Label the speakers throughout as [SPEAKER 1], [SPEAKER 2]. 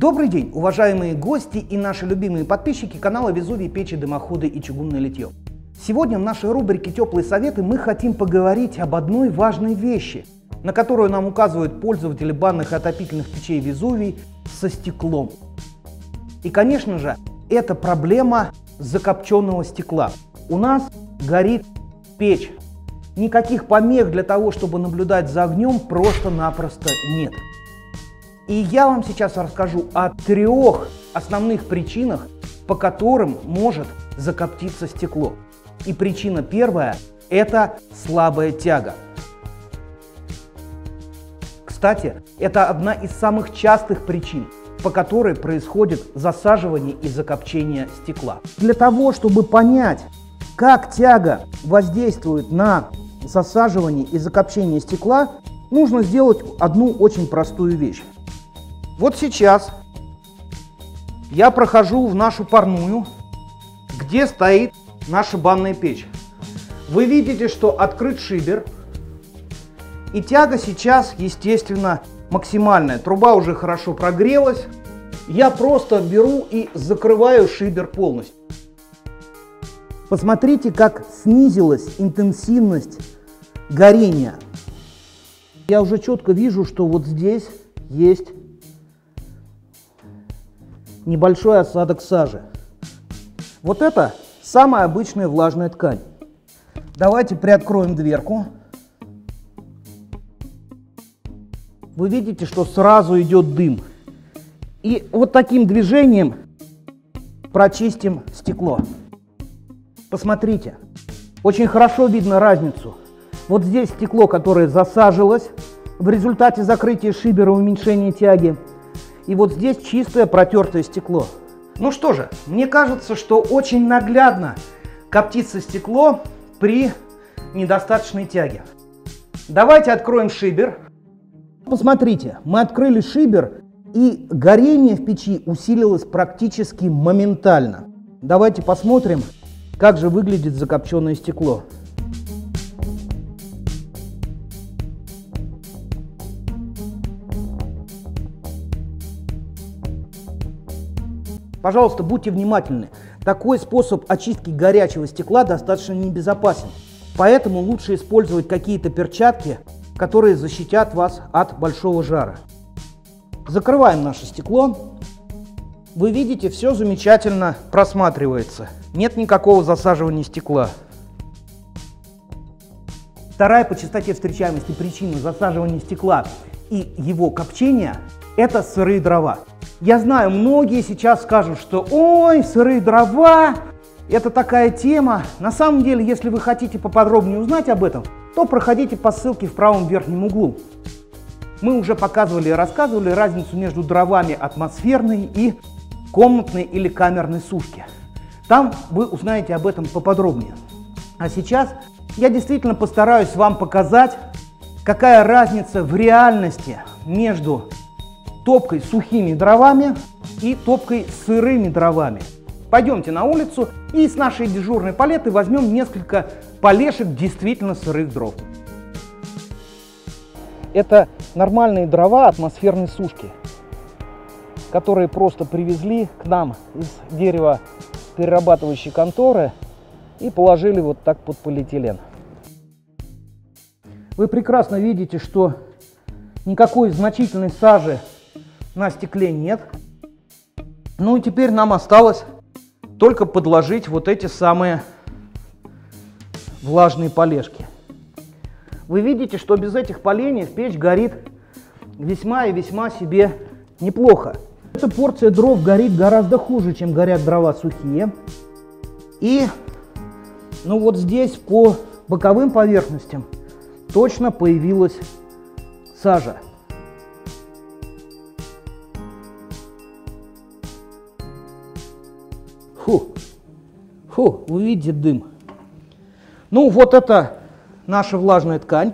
[SPEAKER 1] Добрый день, уважаемые гости и наши любимые подписчики канала Везувий, печи, дымоходы и чугунное литье. Сегодня в нашей рубрике «Теплые советы» мы хотим поговорить об одной важной вещи, на которую нам указывают пользователи банных и отопительных печей Везувий со стеклом. И, конечно же, это проблема закопченного стекла. У нас горит печь. Никаких помех для того, чтобы наблюдать за огнем, просто-напросто нет. И я вам сейчас расскажу о 3 основных причинах, по которым может закоптиться стекло. И причина первая – это слабая тяга. Кстати, это одна из самых частых причин, по которой происходит засаживание и закопчение стекла. Для того, чтобы понять, как тяга воздействует на засаживание и закопчение стекла, нужно сделать одну очень простую вещь. Вот сейчас я прохожу в нашу парную, где стоит наша банная печь. Вы видите, что открыт шибер, и тяга сейчас, естественно, максимальная. Труба уже хорошо прогрелась. Я просто беру и закрываю шибер полностью. Посмотрите, как снизилась интенсивность горения. Я уже четко вижу, что вот здесь есть небольшой осадок сажи. Вот это самая обычная влажная ткань. Давайте приоткроем дверку. Вы видите, что сразу идет дым. И вот таким движением прочистим стекло. Посмотрите, очень хорошо видно разницу. Вот здесь стекло, которое засажилось в результате закрытия шибера, уменьшения тяги. И вот здесь чистое протертое стекло. Ну что же, мне кажется, что очень наглядно коптится стекло при недостаточной тяге. Давайте откроем шибер. Посмотрите, мы открыли шибер, и горение в печи усилилось практически моментально. Давайте посмотрим, как же выглядит закопченное стекло. Пожалуйста, будьте внимательны. Такой способ очистки горячего стекла достаточно небезопасен. Поэтому лучше использовать какие-то перчатки, которые защитят вас от большого жара. Закрываем наше стекло. Вы видите, все замечательно просматривается. Нет никакого засаживания стекла. Вторая по частоте встречаемости причина засаживания стекла и его копчения – это сырые дрова. Я знаю, многие сейчас скажут, что «Ой, сырые дрова, это такая тема». На самом деле, если вы хотите поподробнее узнать об этом, то проходите по ссылке в правом верхнем углу. Мы уже показывали и рассказывали разницу между дровами атмосферной и комнатной или камерной сушки. Там вы узнаете об этом поподробнее. А сейчас я действительно постараюсь вам показать, какая разница в реальности между топкой сухими дровами и топкой сырыми дровами. Пойдемте на улицу и с нашей дежурной палеты возьмем несколько полешек действительно сырых дров. Это нормальные дрова атмосферной сушки, которые просто привезли к нам из деревоперерабатывающей конторы и положили вот так под полиэтилен. Вы прекрасно видите, что никакой значительной сажи на стекле нет. Ну и теперь нам осталось только подложить вот эти самые влажные полешки. Вы видите, что без этих поленьев печь горит весьма и весьма себе неплохо. Эта порция дров горит гораздо хуже, чем горят дрова сухие. И ну вот здесь по боковым поверхностям точно появилась сажа. Фу, вы видите дым. Ну, вот это наша влажная ткань.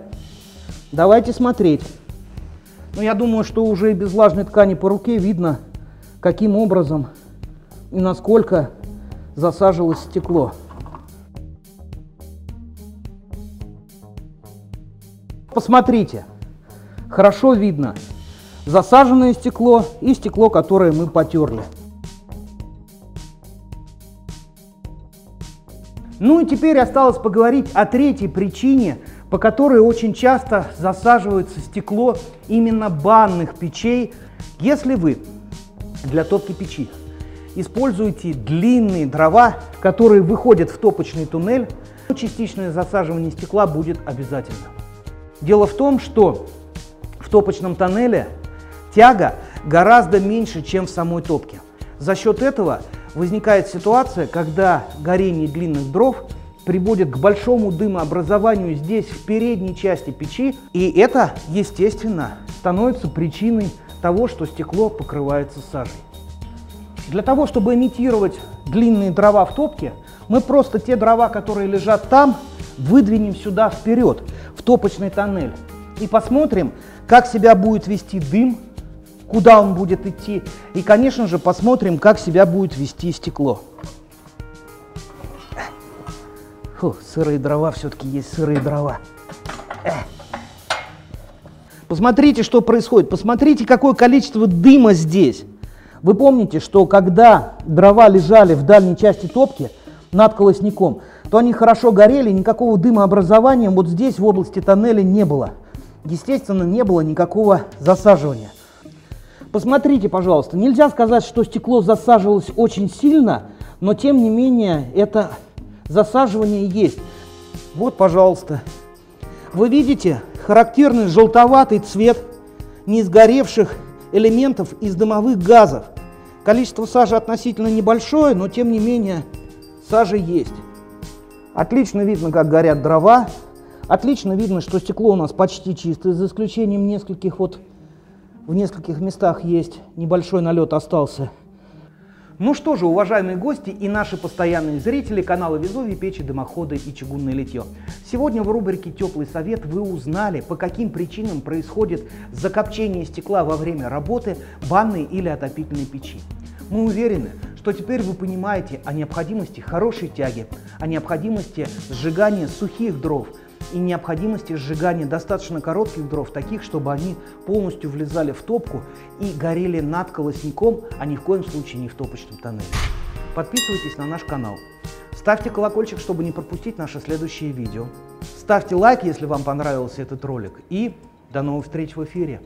[SPEAKER 1] Давайте смотреть. Ну, я думаю, что уже и без влажной ткани по руке видно, каким образом и насколько засажилось стекло. Посмотрите, хорошо видно засаженное стекло и стекло, которое мы потерли. Ну и теперь осталось поговорить о третьей причине, по которой очень часто засаживается стекло именно банных печей. Если вы для топки печи используете длинные дрова, которые выходят в топочный туннель, то частичное засаживание стекла будет обязательно. Дело в том, что в топочном тоннеле тяга гораздо меньше, чем в самой топке. За счет этого возникает ситуация, когда горение длинных дров приводит к большому дымообразованию здесь, в передней части печи, и это, естественно, становится причиной того, что стекло покрывается сажей. Для того, чтобы имитировать длинные дрова в топке, мы просто те дрова, которые лежат там, выдвинем сюда вперед, в топочный тоннель, и посмотрим, как себя будет вести дым, куда он будет идти, и, конечно же, посмотрим, как себя будет вести стекло. Фу, сырые дрова, все-таки есть сырые дрова. Посмотрите, что происходит, посмотрите, какое количество дыма здесь. Вы помните, что когда дрова лежали в дальней части топки над колосником, то они хорошо горели, никакого дымообразования вот здесь, в области тоннеля, не было. Естественно, не было никакого засаживания. Посмотрите, пожалуйста, нельзя сказать, что стекло засаживалось очень сильно, но тем не менее это засаживание есть. Вот, пожалуйста, вы видите характерный желтоватый цвет несгоревших элементов из дымовых газов. Количество сажи относительно небольшое, но тем не менее сажа есть. Отлично видно, как горят дрова. Отлично видно, что стекло у нас почти чистое, за исключением нескольких, вот в нескольких местах есть небольшой налет остался. Ну что же, уважаемые гости и наши постоянные зрители канала Везувий, печи, дымоходы и чугунное литье. Сегодня в рубрике «Теплый совет» вы узнали, по каким причинам происходит закопчение стекла во время работы банной или отопительной печи. Мы уверены, что теперь вы понимаете о необходимости хорошей тяги, о необходимости сжигания сухих дров и необходимости сжигания достаточно коротких дров, таких, чтобы они полностью влезали в топку и горели над колосником, а ни в коем случае не в топочном тоннеле. Подписывайтесь на наш канал, ставьте колокольчик, чтобы не пропустить наши следующие видео, ставьте лайк, если вам понравился этот ролик, и до новых встреч в эфире!